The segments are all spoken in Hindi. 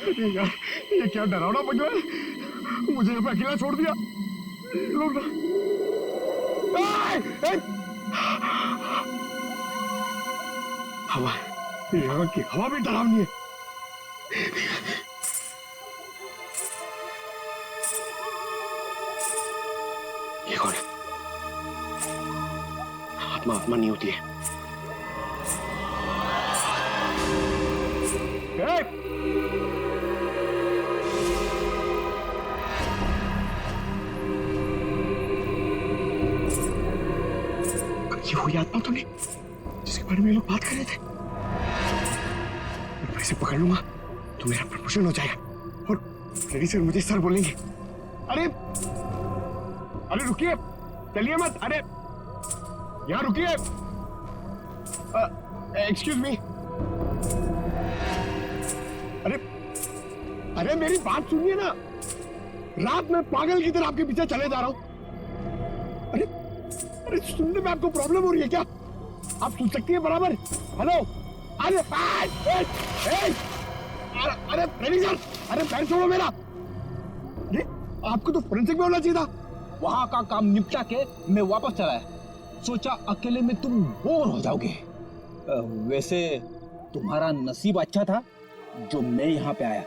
यार ये क्या डरावना बंगला है, मुझे यहाँ पे अकेला छोड़ दिया। लोग ना हवा, यहाँ की हवा भी डरावनी है। ये कौन है? आत्मा आत्मा नहीं होती है। ये हुई आत्मा तो नहीं जिसके बारे में लोग बात कर रहे थे। मैं इसे पकड़ लूंगा तो मेरा प्रमोशन हो जाएगा और फ्रेडी सर मुझे सर बोलेंगे। अरे अरे रुकिए, चलिए मत। अरे यहाँ रुकिए। Excuse me. अरे अरे मेरी बात सुनिए ना, रात में पागल की तरह आपके पीछे चले जा रहा हूं। अरे अरे सुनने में आपको प्रॉब्लम हो रही है क्या? आप सुन सकती है बराबर? हेलो। अरे अरे फ्रेडी सर, अरे पैर छोड़ो मेरा। अरे आपको तो फोरेंसिक में होना चाहिए था। वहां का काम निपटा के मैं वापस चला है, सोचा अकेले में तुम बोर हो जाओगे। वैसे तुम्हारा नसीब अच्छा था जो मैं यहाँ पे आया।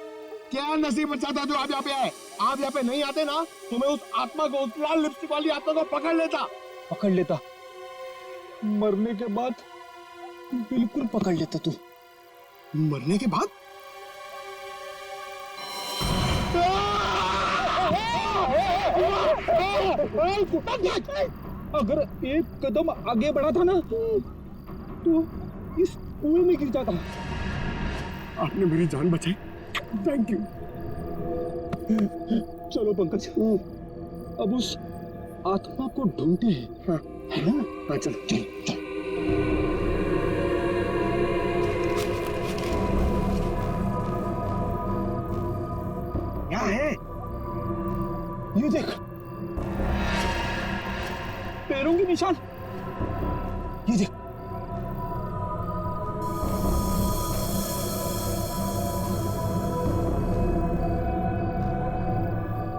क्या नसीब अच्छा था जो आप यहाँ पे आए? आप यहाँ पे नहीं आते ना तो मैं उस आत्मा को, उस लाल लिपस्टिक वाली आत्मा को पकड़ लेता। मरने के बाद बिल्कुल पकड़ लेता तू। मरने के बाद? अगर एक कदम आगे बढ़ा था ना तो इस कुएं में गिर जाता। आपने मेरी जान बचाई, थैंक यू। चलो पंकज, अब उस आत्मा को ढूंढते हैं। हाँ, है ना? हाँ चलो चलो चलो। क्या है? ये देख, पैरों के निशान। ये देख,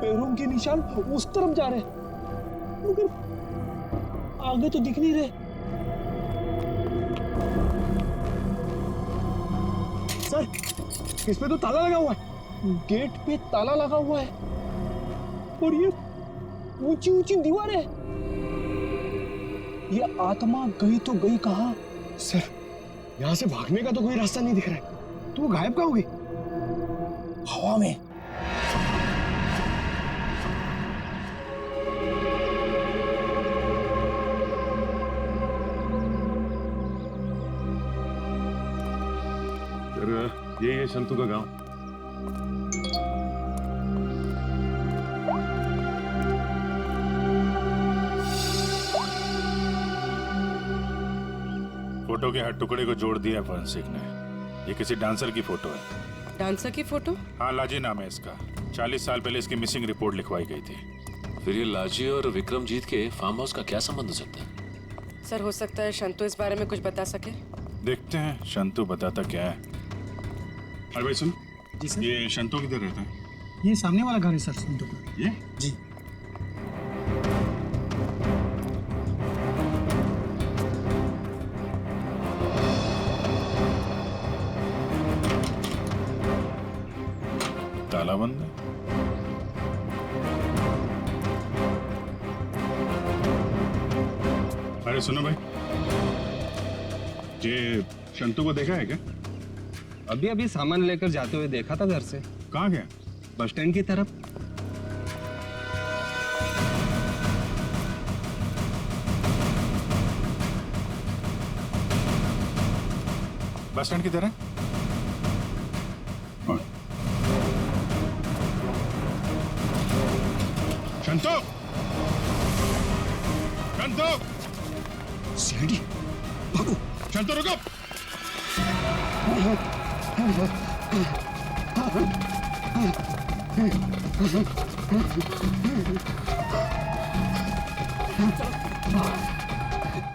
पैरों के निशान उस तरफ जा रहे हैं, मगर आगे तो दिख नहीं रहे। सर, इसमें तो ताला लगा हुआ है। गेट पे ताला लगा हुआ है और ये ऊंची ऊंची दीवार है। ये आत्मा गई तो गई कहां? सर, यहाँ से भागने का तो कोई रास्ता नहीं दिख रहा है, तो वो गायब कहाँ हो गई? हवा में। ये है शंतु का गांव। फोटो के हर टुकड़े को जोड़ दिया फोरेंसिक ने। ये किसी डांसर की फोटो है। डांसर की फोटो? हाँ, लाजी नाम है इसका। 40 साल पहले इसकी मिसिंग रिपोर्ट लिखवाई गई थी। फिर ये लाजी और विक्रमजीत के फार्म हाउस का क्या संबंध हो सकता है? सर, हो सकता है शंतु इस बारे में कुछ बता सके। देखते हैं शंतु बताता क्या है। अरे भाई सुन। जी सर। ये शंतु किधर रहता है? ये सामने वाला घर है सर, संतु का। ये? जी। ताला बंद है। अरे सुनो भाई, ये शंतु को देखा है क्या? अभी अभी सामान लेकर जाते हुए देखा था घर से। कहाँ गया? बस स्टैंड की तरफ। बस स्टैंड की तरह? शंतु! शंतु! सीढ़ी, भागो। शंतु रुको!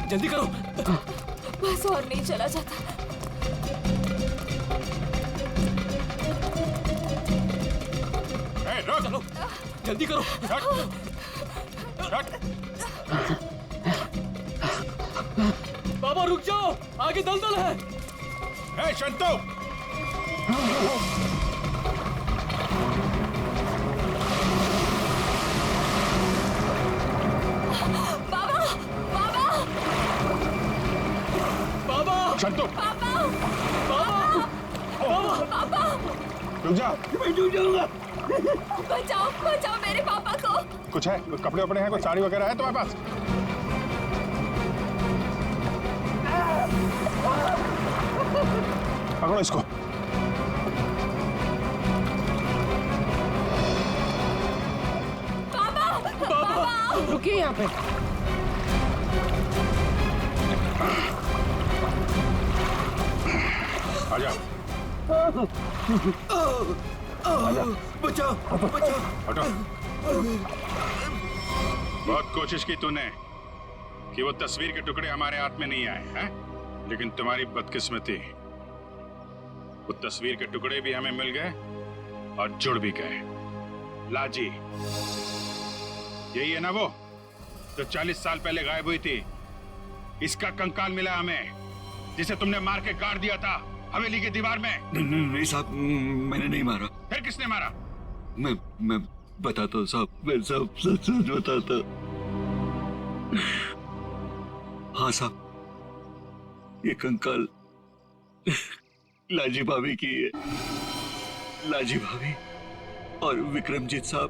जल्दी करो। बस और नहीं चला जाता। जल्दी करो। बाबा रुक जाओ, आगे दलदल है। ए, शंतो! बाबा, शंतो! रुक जा। बचाओ बचाओ मेरे पापा को। कुछ है? कुछ कपड़े वपड़े हैं? कुछ साड़ी वगैरह है तुम्हारे पास? पकड़ो इसको। रुकिए यहाँ पे। आजा। बचाओ बचाओ। हटो। बहुत कोशिश की तूने कि वो तस्वीर के टुकड़े हमारे हाथ में नहीं आए हैं, लेकिन तुम्हारी बदकिस्मती, वो तस्वीर के टुकड़े भी हमें मिल गए और जुड़ भी गए। लाजी, यही है ना वो जो 40 साल पहले गायब हुई थी? इसका कंकाल मिला हमें, जिसे तुमने मार के गाड़ दिया था हवेली की दीवार में। नहीं साहब, मैंने नहीं मारा। फिर किसने मारा? मैं बताता हूँ साहब, मैं सब सच सच बताता। हाँ साहब, ये कंकाल लाजी भाभी की है। लाजी भाभी और विक्रमजीत साहब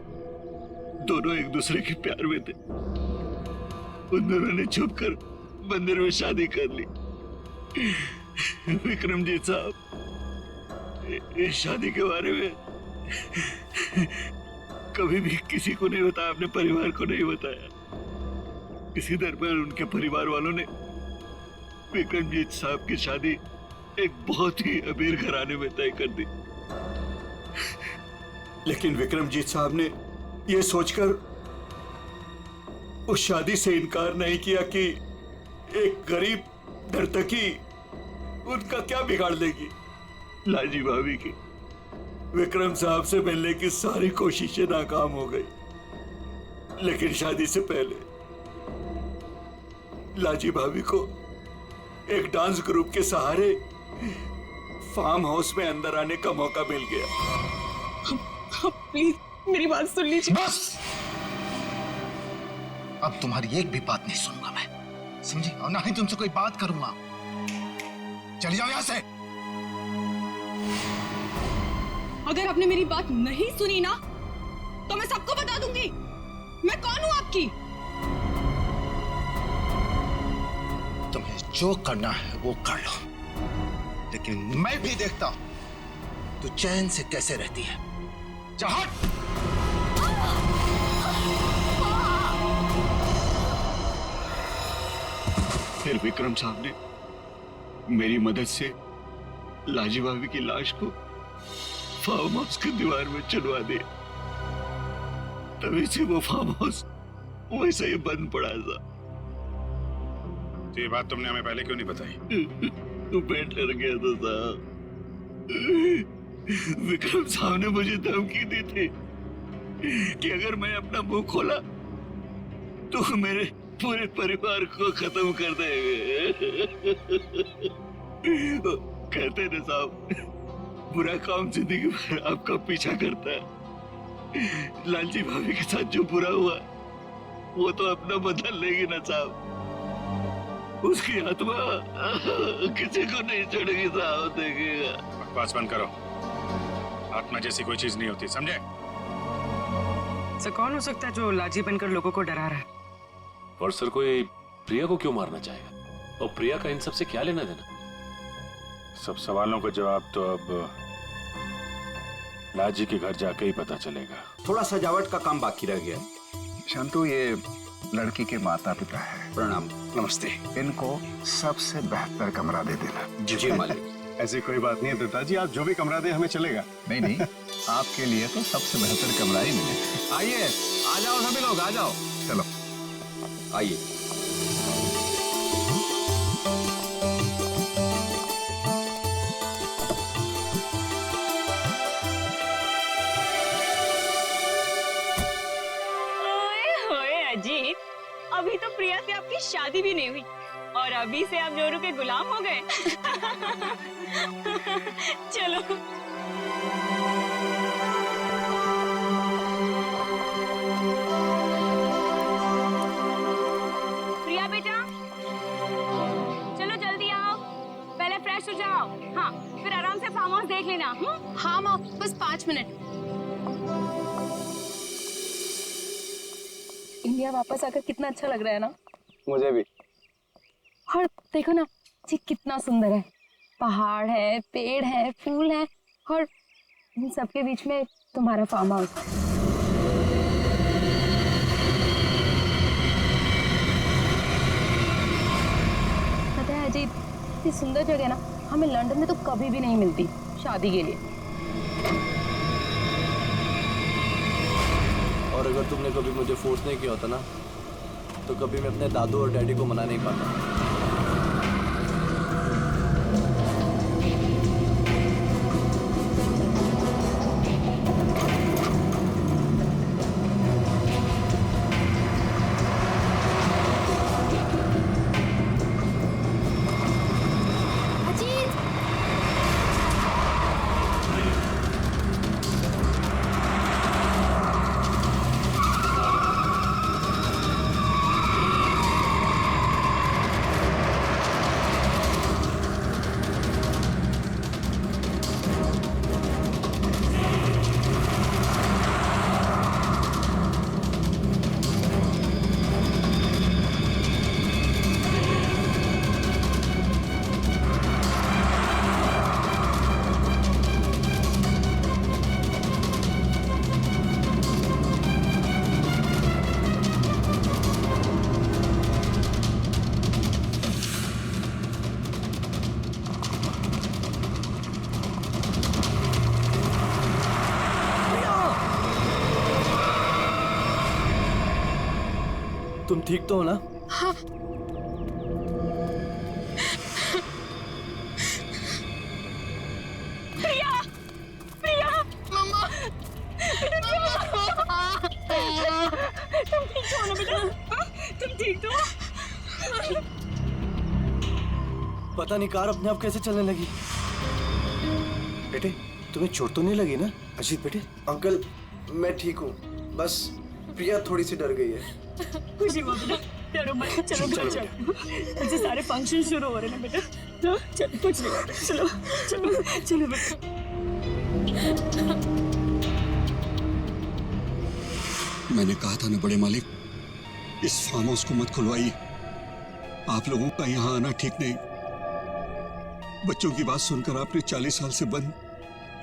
दोनों एक दूसरे के प्यार में थे। उन दोनों ने छुपकर मंदिर में शादी कर ली। विक्रमजीत साहब इस शादी के बारे में कभी भी किसी को नहीं बताया, अपने परिवार को नहीं बताया। इसी दरमियान उनके परिवार वालों ने विक्रमजीत साहब की शादी एक बहुत ही अमीर घराने में तय कर दी। लेकिन विक्रमजीत साहब ने यह सोचकर उस शादी से इनकार नहीं किया कि एक गरीब नर्तकी उनका क्या बिगाड़ देगी। लाजी भाभी की विक्रम साहब से मिलने की सारी कोशिशें नाकाम हो गई, लेकिन शादी से पहले लाजी भाभी को एक डांस ग्रुप के सहारे फार्म हाउस में अंदर आने का मौका मिल गया। प्लीज मेरी बात सुन लीजिए। बस, अब तुम्हारी एक भी बात नहीं सुनूंगा मैं, समझी? और ना ही तुमसे कोई बात करूंगा। चली जाओ यहां से। अगर आपने मेरी बात नहीं सुनी ना तो मैं सबको बता दूंगी मैं कौन हूं आपकी। तुम्हें जो करना है वो कर लो, लेकिन मैं भी देखता हूं तू चैन से कैसे रहती है। जा हट। फिर विक्रम साहब ने मेरी मदद से लाजी भाभी की लाश को फार्म हाउस की दीवार में चुनवा दिया। तभी से वो फार्म हाउस वैसे ही बंद पड़ा था। तो ये बात तुमने हमें पहले क्यों नहीं बताई? तो पेट डर गया था साहब। विक्रम साहब ने मुझे धमकी दी थी कि अगर मैं अपना मुंह खोला तो मेरे पूरे परिवार को खत्म कर देंगे। कहते ना साहब, बुरा काम जिंदगी भर आपका पीछा करता है। लालजी भाभी के साथ जो बुरा हुआ वो तो अपना बदल लेगी ना साहब। उसकी आत्मा किसी को नहीं छोड़ेगी साहब, देखिएगा। बकवास बंद करो। आत्मा जैसी कोई चीज नहीं होती, समझे? सर कौन हो सकता है जो लाजी बनकर लोगों को डरा रहा है? और सर कोई प्रिया को क्यों मारना चाहेगा? और प्रिया का इन सब से क्या लेना देना? सब सवालों का जवाब तो अब लाजी के घर जाके ही पता चलेगा। थोड़ा सजावट का काम बाकी रह गया। शंतु, ये लड़की के माता पिता है। प्रणाम। नमस्ते। इनको सबसे बेहतर कमरा दे देना। जी मालिक। ऐसी कोई बात नहीं है दत्ता जी, आप जो भी कमरा दे हमें चलेगा। नहीं नहीं, आपके लिए तो सबसे बेहतर कमरा ही मिलेगा। आइए, आ जाओ सभी लोग, आ जाओ। चलो आइए। आपकी शादी भी नहीं हुई और अभी से आप जोरू के गुलाम हो गए। चलो। प्रिया बेटा, चलो जल्दी आओ, पहले फ्रेश हो जाओ। हाँ, फिर आराम से फार्म हाउस देख लेना। हाँ माँ, बस 5 मिनट। इंडिया वापस आकर कितना अच्छा लग रहा है ना। मुझे भी। और देखो ना जी, कितना सुंदर है। पहाड़ है, पेड़ है, फूल है और इन सबके बीच में तुम्हारा फार्म हाउस। पता है अजीत, इतनी सुंदर जगह ना हमें लंदन में तो कभी भी नहीं मिलती शादी के लिए। और अगर तुमने कभी मुझे फोर्स नहीं किया होता ना, तो कभी मैं अपने दादू और डैडी को मना नहीं पाता। तुम ठीक तो हो ना? हाँ। प्रिया, प्रिया, मम्मा, तुम ठीक हो ना बेटा? तुम ठीक तो? पता नहीं कार अपने आप कैसे चलने लगी। बेटे, तुम्हें चोट तो नहीं लगी ना? अजीत बेटे। अंकल, मैं ठीक हूँ, बस प्रिया थोड़ी सी डर गई है। खुशी हुआ बेटा, डरो मत। चलो चलो, मुझे सारे फंक्शन शुरू हो रहे हैं बेटा। चलो, कुछ नहीं, चलो चलो चलो बेटा। मैंने कहा था ना बड़े मालिक, इस फार्म हाउस को मत खुलवाइए। आप लोगों का यहाँ आना ठीक नहीं। बच्चों की बात सुनकर आपने 40 साल से बंद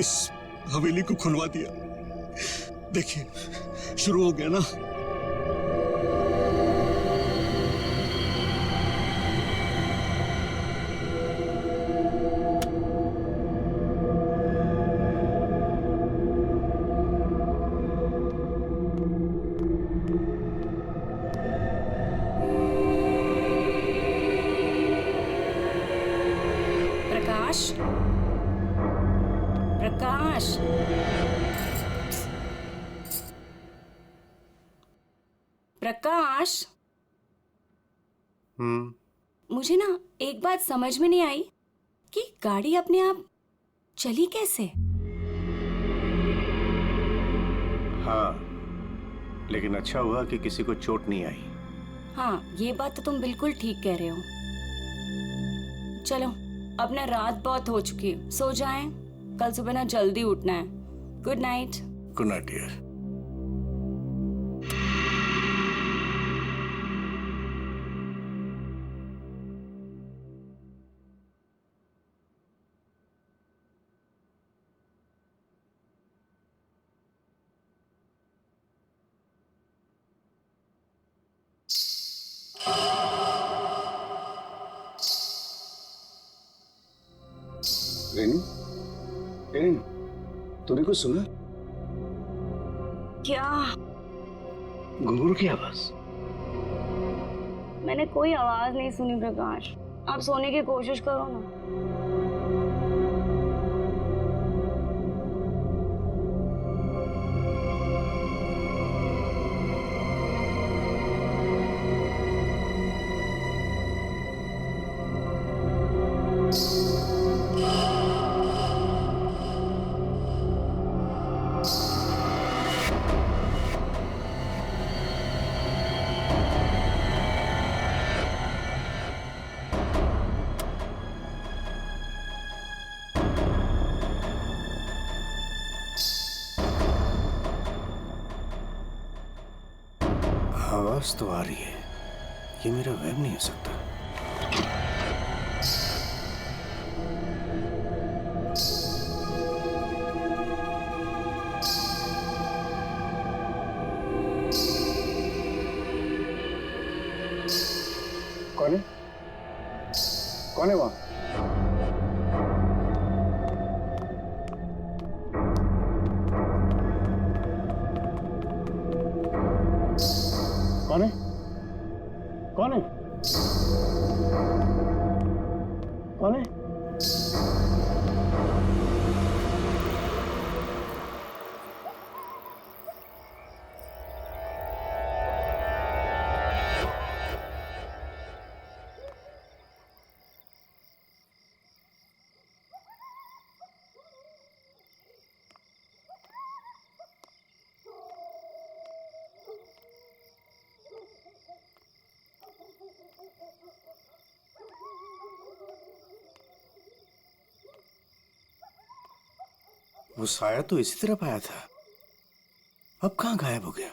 इस हवेली को खुलवा दिया। देखिए, शुरू हो गया ना। प्रकाश, प्रकाश, मुझे ना एक बात समझ में नहीं आई कि गाड़ी अपने आप चली कैसे? हाँ, लेकिन अच्छा हुआ कि किसी को चोट नहीं आई। हाँ, ये बात तो तुम बिल्कुल ठीक कह रहे हो। चलो, अब ना रात बहुत हो चुकी है, सो जाएं। कल सुबह ना जल्दी उठना है। Good night. Good night dear. Renu, Renu, तूने कुछ सुना? क्या? घुंघरू की आवाज। मैंने कोई आवाज नहीं सुनी प्रकाश। आप सोने की कोशिश करो ना। आवाज तो आ रही है, ये मेरा वहम नहीं हो सकता। कौन है? कौन है वहां? कौन है? कौन है? कौन है? वो साया तो इसी तरफ आया था, अब कहाँ गायब हो गया?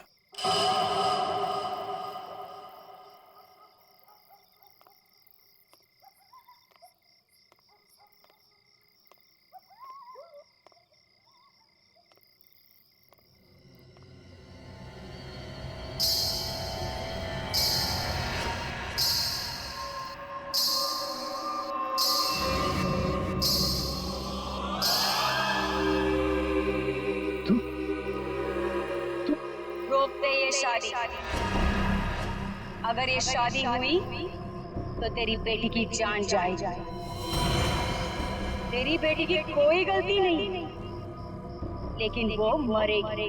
रोक दे ये शादी। अगर ये शादी हुई तो तेरी बेटी की जान जाएगी। तेरी बेटी की कोई गलती नहीं, लेकिन वो मरेगी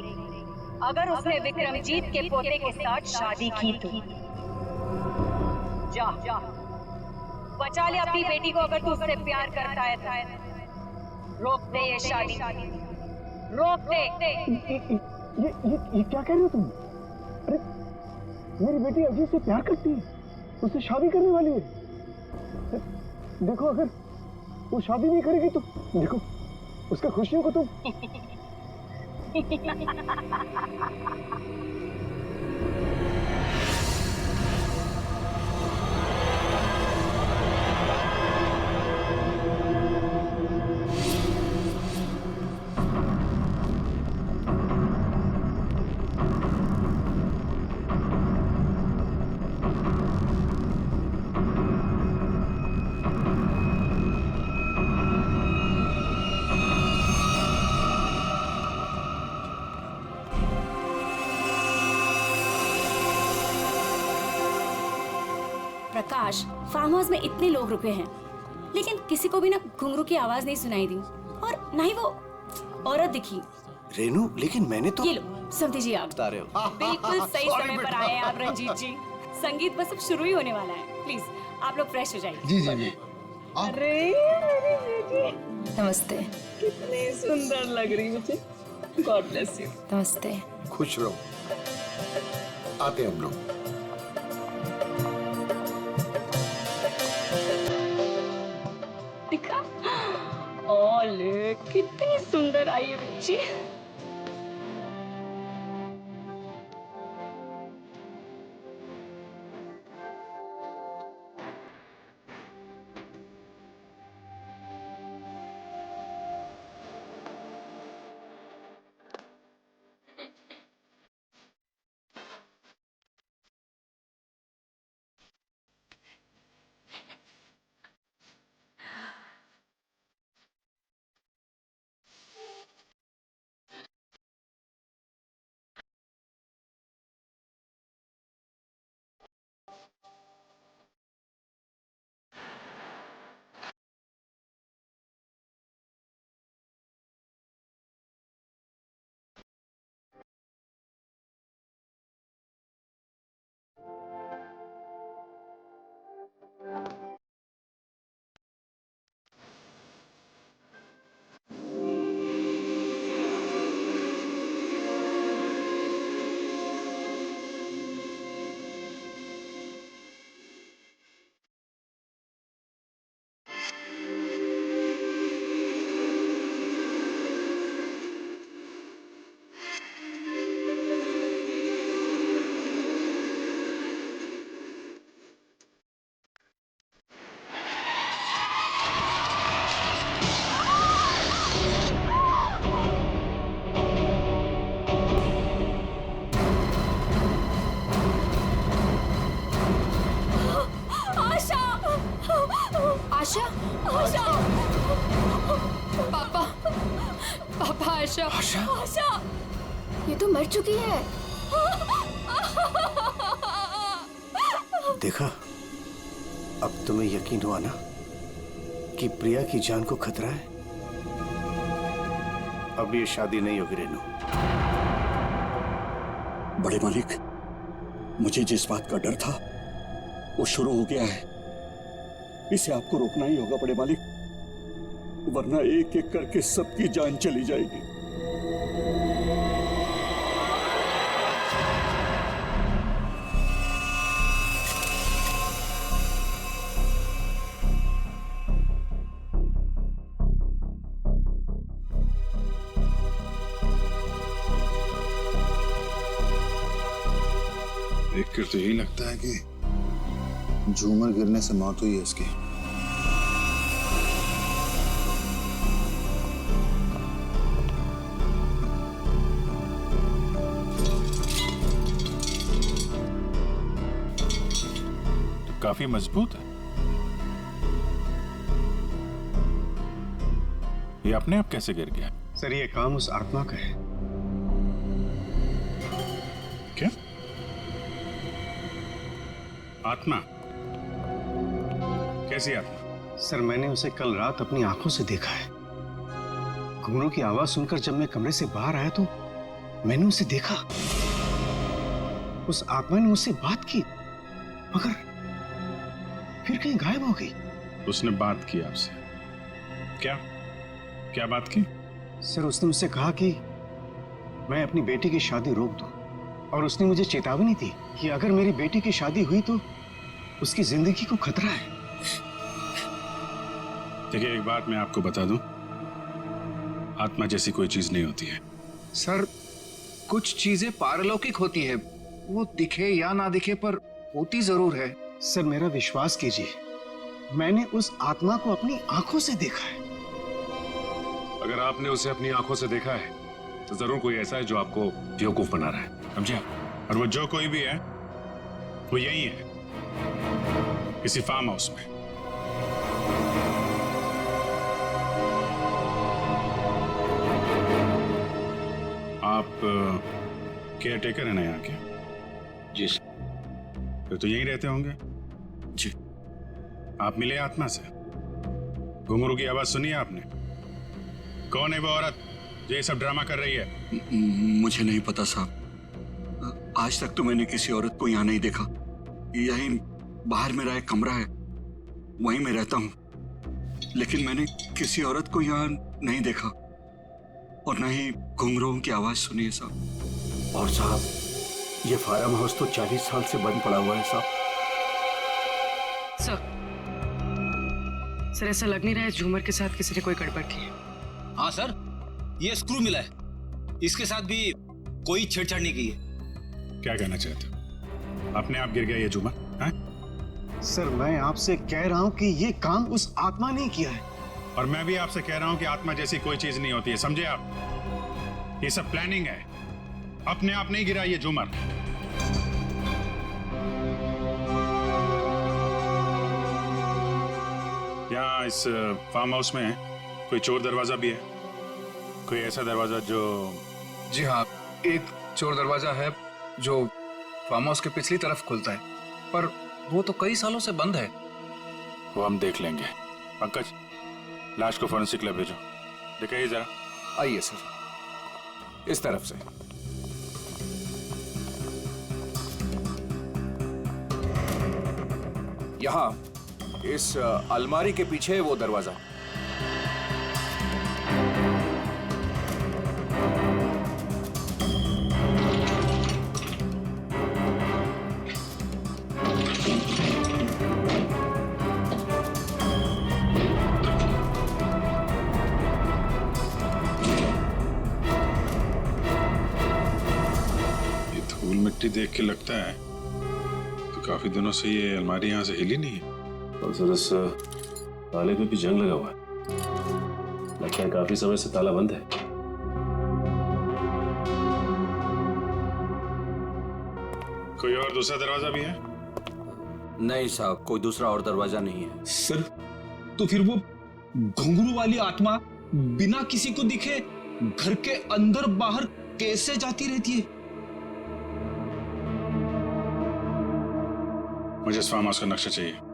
अगर उसने विक्रमजीत के पोते के साथ शादी की तो। जा बचा ले अपनी बेटी को अगर तू उससे प्यार करता है तो। रोक दे ये शादी, रोक दे। ये क्या कह रहे हो तुम? अरे मेरी बेटी अजीत से प्यार करती है, उससे शादी करने वाली है। देखो अगर वो शादी नहीं करेगी तो देखो उसका खुशियों को तुम प्रकाश, फार्म हाउस में इतने लोग रुके हैं, लेकिन किसी को भी ना घुंघरू की आवाज नहीं सुनाई दी और ना ही वो औरत दिखी। रेनू, लेकिन मैंने तो। ये लो समझी जी, आप बिल्कुल सही समय पर आए हैं आप रंजीत जी। संगीत बस अब शुरू ही होने वाला है, प्लीज आप लोग फ्रेश हो जाइए। जी जी जी। अरे मेरी बेटी, नमस्ते। कितनी सुंदर लग रही मुझे। God bless you. नमस्ते। खुश रहो, आते हम लोग। दिखा, ओले कितनी सुंदर आई है बच्ची। पापा आशा आशा ये तो मर चुकी है। देखा, अब तुम्हें यकीन हुआ ना कि प्रिया की जान को खतरा है। अब ये शादी नहीं होगी रेनू। बड़े मालिक, मुझे जिस बात का डर था वो शुरू हो गया है। इसे आपको रोकना ही होगा बड़े मालिक, वरना एक एक करके सबकी जान चली जाएगी। देखकर तो यही लगता है कि झूमर गिरने से मौत हुई है इसकी। तो काफी मजबूत है। ये अपने आप कैसे गिर गया? सर, ये काम उस आत्मा का है। क्या आत्मा? कैसी आत्मा? सर, मैंने उसे कल रात अपनी आंखों से देखा है। घुंघरू की आवाज सुनकर जब मैं कमरे से बाहर आया तो मैंने उसे देखा। उस आत्मा ने मुझसे बात की, मगर फिर कहीं गायब हो गई। उसने बात की आपसे? क्या क्या बात की? सर, उसने मुझसे कहा कि मैं अपनी बेटी की शादी रोक दूं, और उसने मुझे चेतावनी दी कि अगर मेरी बेटी की शादी हुई तो उसकी जिंदगी को खतरा है। देखिए, एक बात मैं आपको बता दूं, आत्मा जैसी कोई चीज नहीं होती है। सर, कुछ चीजें पारलौकिक होती है, वो दिखे या ना दिखे पर होती जरूर है। सर, मेरा विश्वास कीजिए, मैंने उस आत्मा को अपनी आंखों से देखा है। अगर आपने उसे अपनी आंखों से देखा है तो जरूर कोई ऐसा है जो आपको बेवकूफ बना रहा है, समझे आप? और वो जो कोई भी है वो यही है, किसी फार्म हाउस में। आप केयर टेकर है ना यहाँ के? जी। फिर तो यहीं रहते होंगे। जी। आप मिले आत्मा से? घुंघरू की आवाज सुनी आपने? कौन है वो औरत जो ये सब ड्रामा कर रही है? मुझे नहीं पता साहब, आज तक तो मैंने किसी औरत को यहाँ नहीं देखा। यहीं बाहर मेरा एक कमरा है, वहीं मैं रहता हूँ, लेकिन मैंने किसी औरत को यहाँ नहीं देखा और न ही घुंघरूओं की आवाज सुनी है साहब। और साहब, ये फार्म हाउस तो 40 साल से बंद पड़ा हुआ है साहब। सर, ऐसा लग नहीं रहा है झूमर के साथ किसी ने कोई गड़बड़ की है। हाँ सर, ये स्क्रू मिला है, इसके साथ भी कोई छेड़छाड़ नहीं की है। क्या कहना चाहते हो? अपने आप गिर गया ये झूमर? सर, मैं आपसे कह रहा हूं कि ये काम उस आत्मा ने किया है। और मैं भी आपसे कह रहा हूं कि आत्मा जैसी कोई चीज नहीं होती है, समझे आप? ये सब प्लानिंग है, अपने आप नहीं गिरा ये झूमर। यहाँ इस फार्म हाउस में कोई चोर दरवाजा भी है? कोई ऐसा दरवाजा जो... जी हाँ, एक चोर दरवाजा है जो फार्म हाउस के पिछली तरफ खुलता है, पर वो तो कई सालों से बंद है। वो हम देख लेंगे। पंकज, लाश को फॉरेंसिक लैब भेजो, दिखाइए जरा। आइए सर, इस तरफ से। यहाँ इस अलमारी के पीछे वो दरवाजा। मिट्टी देख के लगता है तो काफी दिनों से ये अलमारी यहाँ से हिली नहीं है। और सर, इस ताले पे भी जंग लगा हुआ है, लगता है काफी समय से ताला बंद है। कोई और दूसरा दरवाजा भी है? नहीं साहब, कोई दूसरा और दरवाजा नहीं है। सर, तो फिर वो घुंघरू वाली आत्मा बिना किसी को दिखे घर के अंदर बाहर कैसे जाती रहती है? मुझे इस फार्म हाउस का नक्शा चाहिए।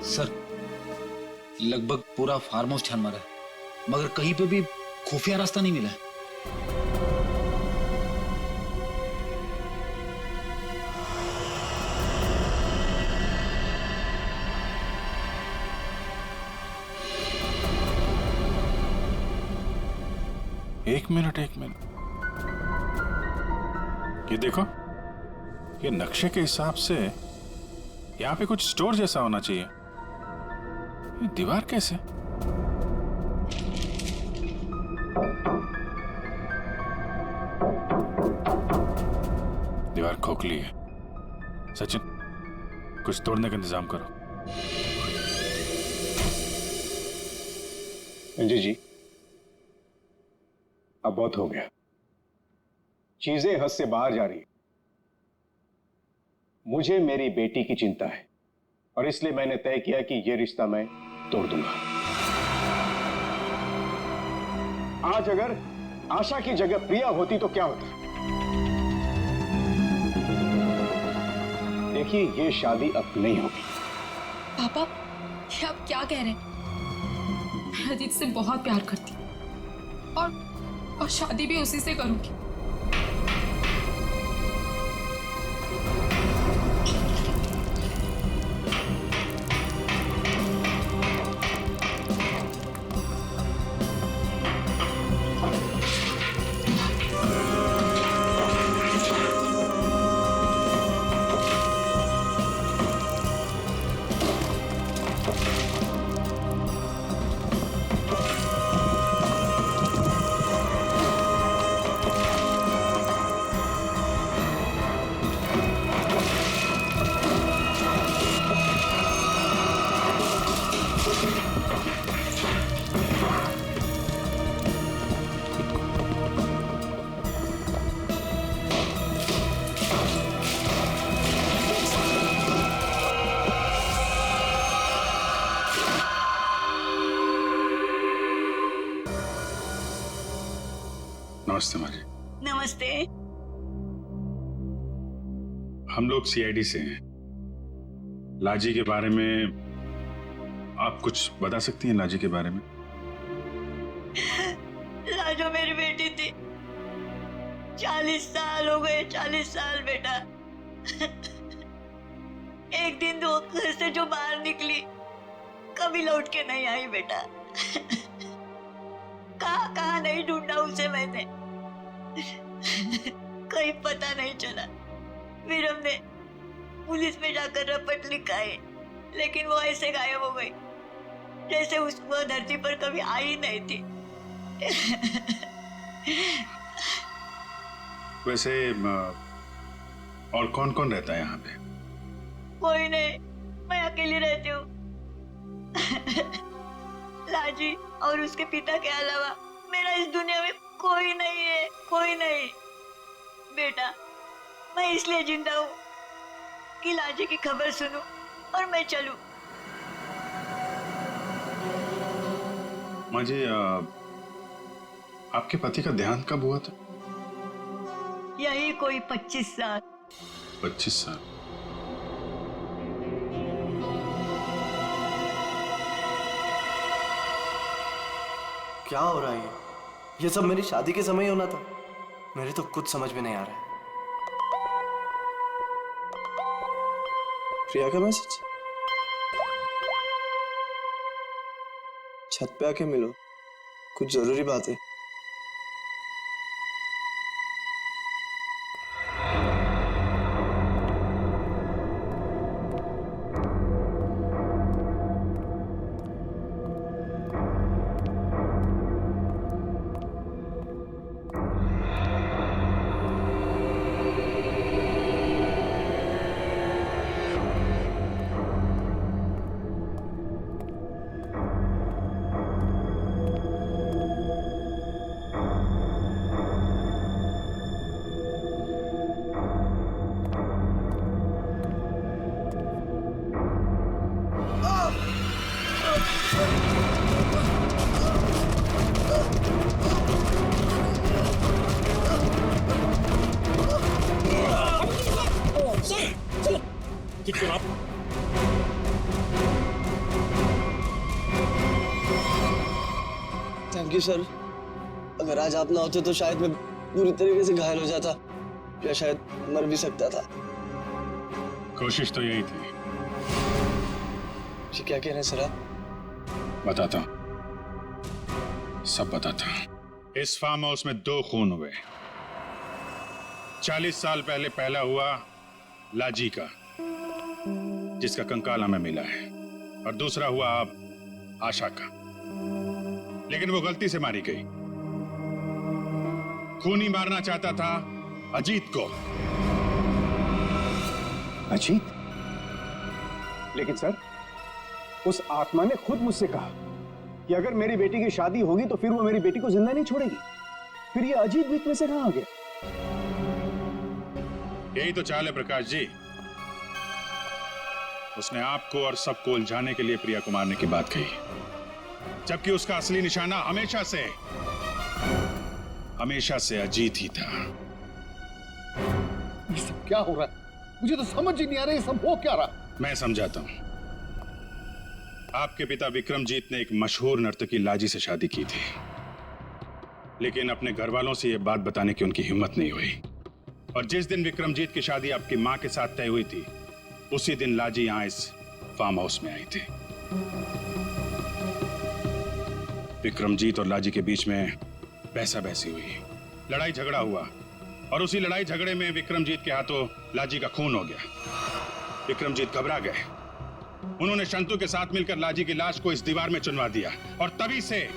सर, लगभग पूरा फार्म हाउस छान मारा है, मगर कहीं पे भी खुफिया रास्ता नहीं मिला है। एक मिनट। ये देखो, ये नक्शे के हिसाब से यहाँ पे कुछ स्टोर जैसा होना चाहिए। ये दीवार कैसे? दीवार खोखली है। सचिन, कुछ तोड़ने का इंतजाम करो। अंजू जी, अब बहुत हो गया। चीजें हद से बाहर जा रही है। मुझे मेरी बेटी की चिंता है और इसलिए मैंने तय किया कि यह रिश्ता मैं तोड़ दूंगा। आज अगर आशा की जगह प्रिया होती तो क्या होता? देखिए, यह शादी अब नहीं होगी। पापा, ये आप क्या कह रहे हैं? मैं अजीत से बहुत प्यार करती हूँ और शादी भी उसी से करूंगी। नमस्ते माँ जी। नमस्ते। हम लोग सीआईडी से हैं। लाजी के बारे में आप कुछ बता सकती हैं? लाजी के बारे में? लाजो मेरी बेटी थी। 40 साल हो गए, 40 साल बेटा। एक दिन वो घर से जो बाहर निकली, कभी लौट के नहीं आई बेटा। कहाँ नहीं ढूंढा उसे मैंने, कहीं पता नहीं चला। फिर हमने पुलिस में जाकर रपट लिखा है, लेकिन वो ऐसे गायब हो गई जैसे वो धरती पर कभी आई नहीं थी। वैसे और कौन कौन रहता है यहाँ पे? कोई नहीं, मैं अकेली रहती हूँ। लाजी और उसके पिता के अलावा मेरा इस दुनिया में कोई नहीं है, कोई नहीं। बेटा, मैं इसलिए जिंदा हूँ कि लाजी की खबर सुनूं और मैं चलूं। माँ जी, आपके पति का देहांत कब हुआ था? यही कोई 25 साल। 25 साल? क्या हो रहा है? ये सब मेरी शादी के समय होना था। मेरे तो कुछ समझ में नहीं आ रहा है। प्रिया का मैसेज? छत पे आके मिलो, कुछ जरूरी बात है। Thank you sir. अगर आज आप ना होते तो शायद मैं बुरी तरीके से घायल हो जाता या शायद मर भी सकता था। कोशिश तो यही थी। जी क्या कह रहे हैं सर आप? बताता हूं, सब बताता हूं। इस फार्म हाउस में 2 खून हुए। 40 साल पहले पहला हुआ लाजी का, जिसका कंकाल हमें मिला है, और दूसरा हुआ अब आशा का, लेकिन वो गलती से मारी गई। खूनी मारना चाहता था अजीत को। अजीत? लेकिन सर, उस आत्मा ने खुद मुझसे कहा कि अगर मेरी बेटी की शादी होगी तो फिर वो मेरी बेटी को जिंदा नहीं छोड़ेगी। फिर ये अजीत बीच में से कहां आ गया? यही तो चाल है प्रकाश जी। उसने आपको और सबको उलझाने के लिए प्रिया को मारने की बात कही, जबकि उसका असली निशाना हमेशा से अजीत ही था। ये सब क्या हो रहा है? मुझे तो समझ ही नहीं आ रहा, ये सब हो क्या रहा? मैं समझाता हूं। आपके पिता विक्रमजीत ने एक मशहूर नर्तकी लाजी से शादी की थी, लेकिन अपने घर वालों से यह बात बताने की उनकी हिम्मत नहीं हुई। और जिस दिन विक्रमजीत की शादी आपकी मां के साथ तय हुई थी, उसी दिन लाजी यहां इस फार्म हाउस में आई थी। विक्रमजीत और लाजी के बीच में बहसा बहसी हुई, लड़ाई झगड़ा हुआ, और उसी लड़ाई झगड़े में विक्रमजीत के हाथों लाजी का खून हो गया। विक्रमजीत घबरा गए। उन्होंने शंतु के साथ मिलकर लाजी की लाश को इस दीवार में चुनवा दिया, और तभी से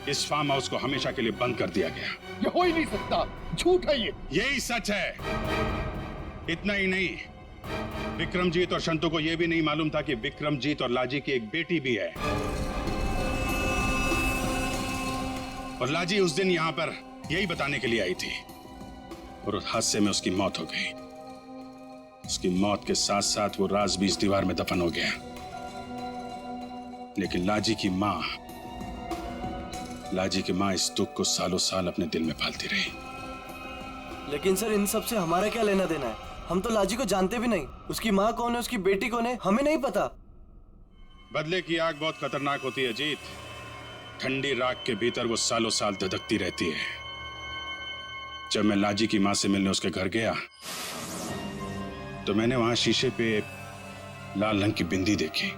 इस फार्म हाउस को हमेशा के लिए बंद कर दिया गया। ये हो ही नहीं सकता, झूठ है ये। यही सच है। इतना ही नहीं, विक्रमजीत और शंतु को यह भी नहीं मालूम था कि विक्रमजीत और लाजी की एक बेटी भी है, और लाजी उस दिन यहां पर यही बताने के लिए आई थी, और उस हादसे में उसकी मौत हो गई। उसकी मौत के साथ साथ वो राज भी इस दीवार में दफन हो गया। लेकिन लाजी की मां इस दुख को सालों साल अपने दिल में पालती रही। लेकिन सर, इन सब से हमारा क्या लेना देना है? हम तो लाजी को जानते भी नहीं। उसकी माँ कौन है, उसकी बेटी कौन है, हमें नहीं पता। बदले की आग बहुत खतरनाक होती है अजीत। ठंडी राख के भीतर वो सालों साल धधकती रहती है। जब मैं लाजी की मां से मिलने उसके घर गया, तो मैंने वहां शीशे पे लाल रंग की बिंदी देखी।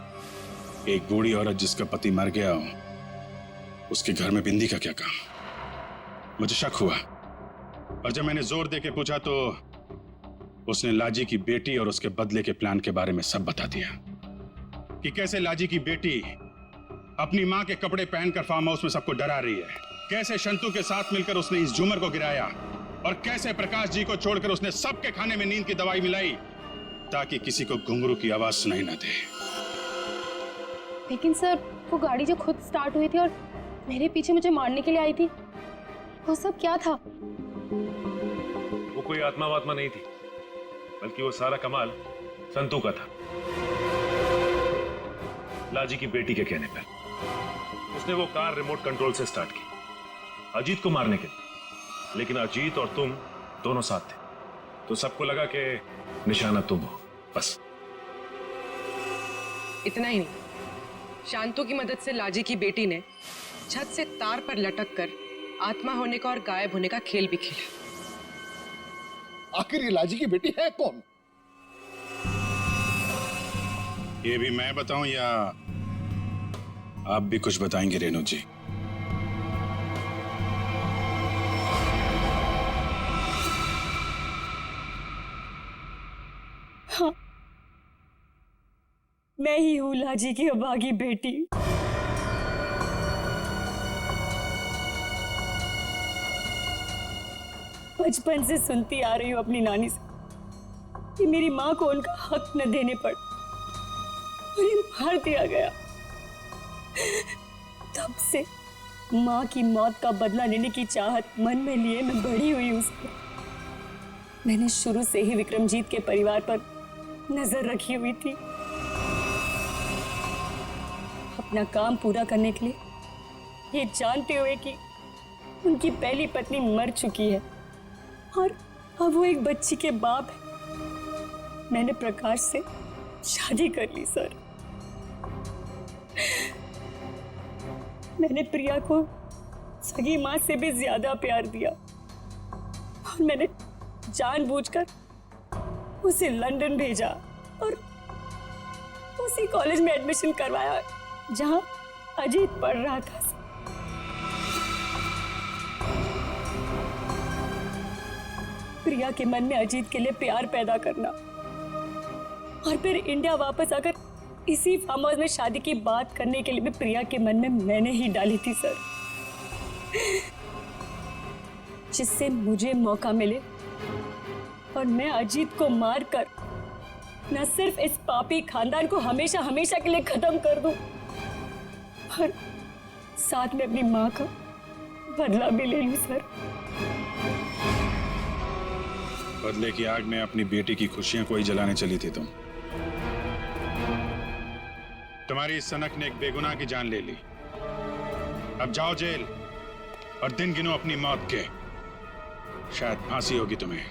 एक बूढ़ी औरत जिसका पति मर गया हो, उसके घर में बिंदी का क्या काम? मुझे शक हुआ, और जब मैंने जोर देके पूछा तो उसने लाजी की बेटी और उसके बदले के प्लान के बारे में सब बता दिया, कि कैसे लाजी की बेटी अपनी मां के कपड़े पहनकर फार्म हाउस में सबको डरा रही है, कैसे शंतु के साथ मिलकर उसने इस झूमर को गिराया, और कैसे प्रकाश जी को छोड़कर उसने सबके खाने में नींद की दवाई मिलाई ताकि किसी को घुंघरू की आवाज सुनाई ना दे। लेकिन सर, वो गाड़ी जो खुद स्टार्ट हुई थी और मेरे पीछे मुझे मारने के लिए आई थी, वो सब क्या था? वो कोई आत्मा वात्मा नहीं थी, बल्कि वो सारा कमाल संतू का था। लाजी की बेटी के कहने पर उसने वो कार रिमोट कंट्रोल से स्टार्ट की अजीत को मारने के लिए, लेकिन अजीत और तुम दोनों साथ थे, तो सबको लगा कि निशाना तुम हो। बस इतना ही नहीं, शांतु की मदद से लाजी की बेटी ने छत से तार पर लटक कर आत्मा होने का और गायब होने का खेल भी खेला। आखिर ये लाजी की बेटी है कौन? ये भी मैं बताऊं या आप भी कुछ बताएंगे रेणु जी? हाँ, मैं ही हूँ लाजी की अभागी बेटी। बचपन से सुनती आ रही हूँ अपनी नानी से कि मेरी माँ को उनका हक न देने पर उन्हें मार दिया गया। तब से माँ की मौत का बदला लेने की चाहत मन में लिए मैं बड़ी हुई उस पर। मैंने शुरू से ही विक्रमजीत के परिवार पर नजर रखी हुई थी। अपना काम पूरा करने के लिए, ये जानते हुए कि उनकी पहली पत्नी मर चुकी है और अब वो एक बच्ची के बाप है, मैंने प्रकाश से शादी कर ली सर। मैंने प्रिया को सगी माँ से भी ज्यादा प्यार दिया और मैंने जानबूझकर उसे लंदन भेजा और उसी कॉलेज में एडमिशन करवाया जहां अजीत पढ़ रहा था। प्रिया के मन में अजीत के लिए प्यार पैदा करना और फिर इंडिया वापस आकर इसी फार्म हाउस में शादी की बात करने के लिए भी प्रिया के मन में मैंने ही डाली थी सर, जिससे मुझे मौका मिले और मैं अजीत को मारकर न सिर्फ इस पापी खानदान को हमेशा हमेशा के लिए खत्म कर दूं, पर साथ में अपनी माँ का बदला भी ले लूं सर। बदले की आग में अपनी बेटी की खुशियां कोई जलाने चली थी तुम। तुम्हारी इस सनक ने एक बेगुनाह की जान ले ली। अब जाओ जेल और दिन गिनो अपनी मौत के। शायद फांसी होगी तुम्हें।